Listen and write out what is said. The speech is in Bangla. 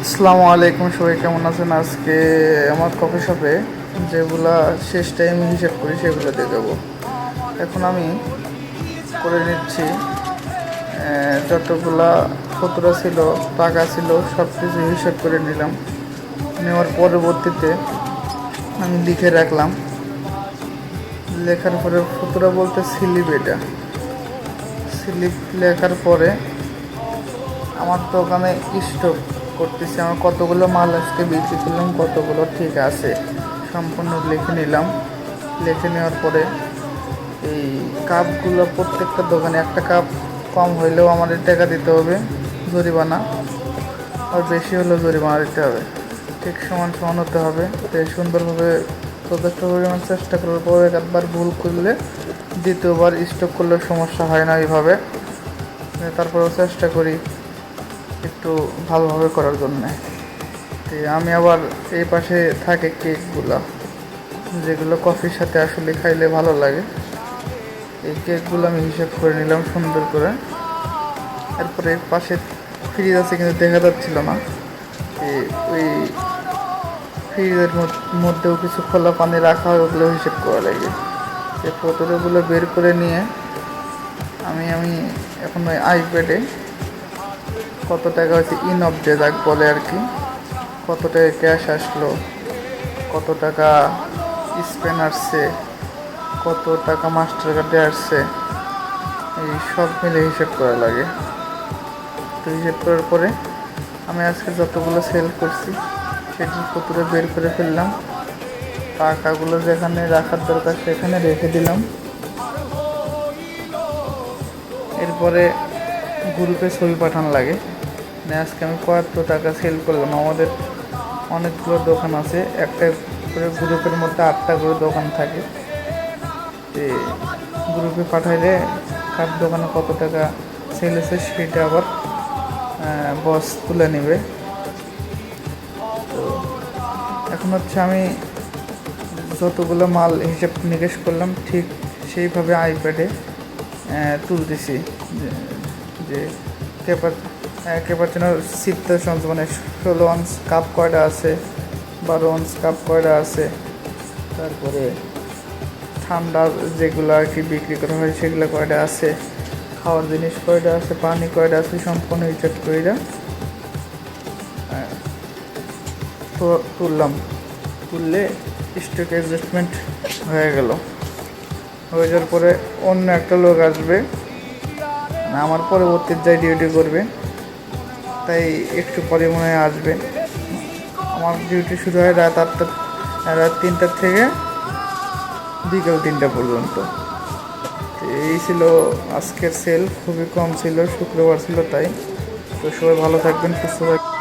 আসসালামু আলাইকুম, সবাই কেমন আছেন? আজকে আমার কফি শপে যেগুলা শেষ টাইমে হিসাব করি সেগুলো দিয়ে দেবো। এখন আমি করে নিচ্ছি যতগুলা খুচরা ছিল, টাকা ছিল, সব কিছু হিসাব করে নিলাম। নেওয়ার পরবর্তীতে আমি লিখে রাখলাম। লেখার পরে খুচরা বলতে স্লিপ, এটা স্লিপ লেখার পরে আমার দোকানে স্টক করতেছি, আমার কতগুলো মাল আজকে বিক্রি করলাম, কতগুলো ঠিক আছে সম্পূর্ণ লিখে নিলাম। লিখে নেওয়ার পরে এই কাপগুলো প্রত্যেকটা দোকানে একটা কাপ কম হইলেও আমাদের টাকা দিতে হবে জরিমানা, আর বেশি হলেও জরিমানা দিতে হবে। ঠিক সমান সমান হতে হবে। তো সুন্দরভাবে যথেষ্ট পরিমাণ চেষ্টা করার পরে একবার ভুল করলে দ্বিতীয়বার স্টক করলে সমস্যা হয় না। এইভাবে তারপরেও চেষ্টা করি একটু ভালোভাবে করার জন্যে। তো আমি আবার এই পাশে থাকে কেকগুলো, যেগুলো কফির সাথে আসলে খাইলে ভালো লাগে। এই কেকগুলো আমি হিসাব করে নিলাম সুন্দর করে। এরপরে পাশে ফ্রিজ আছে কিন্তু দেখা যাচ্ছিল না। ওই ফ্রিজের মধ্যেও কিছু খোলা পানি রাখা হয়, ওগুলো হিসেব করা লাগে। এই বোতলগুলো বের করে নিয়ে আমি এখন ওই আইপ্যাডে কত টাকা হচ্ছে ইন অফ ডে যাক বলে আর কি, কত টাকা ক্যাশ আসলো, কত টাকা স্পেন আসছে, কত টাকা মাস্টার কার্ডে আসছে, এই সব মিলে হিসেব করা লাগে। তো হিসেব করার পরে আমি আজকে যতগুলো সেল করছি সেটির কতটা বের করে ফেললাম। টাকাগুলো যেখানে রাখার দরকার সেখানে রেখে দিলাম। এরপরে গ্রুপে ছবি পাঠানো লাগে। আজকে আমি কত টাকা সেল করলাম। আমাদের অনেকগুলো দোকান আছে, একটা করে গ্রুপের মধ্যে 8টা করে দোকান থাকে। গ্রুপে পাঠাইলে কার দোকানে কত টাকা সেল হয়েছে সেটা আবার বস তুলে নেবে। তো এখন হচ্ছে আমি যতগুলো মাল হিসেব নিকেশ করলাম ঠিক সেইভাবে আইপ্যাডে তুলতেছি। যে ক্যাপাচিনো সিপ্তার মানে 16 আউন্স কাপ কয়টা আছে, 12 আউন্স কাপ কয়টা আছে, তারপরে ঠান্ডা যেগুলো আর কি বিক্রি করা হয় সেগুলো কয়টা আছে, খাওয়ার জিনিস কয়টা আছে, পানি কয়টা আছে, সম্পূর্ণ হিসাব করে তুললে স্টক অ্যাডজাস্টমেন্ট হয়ে গেল। হয়ে যাওয়ার পরে অন্য একটা লোক আসবে, আমার পরবর্তী যাই ডিউটি করবে, তাই একটু পরে মনে হয় আসবে। আমার ডিউটি শুরু হয় রাত 3টার থেকে বিকেল 3টা পর্যন্ত। এই ছিল আজকের সেল, খুবই কম ছিল, শুক্রবার ছিল তাই। তো সবাই ভালো থাকবেন, সুস্থ থাকবেন।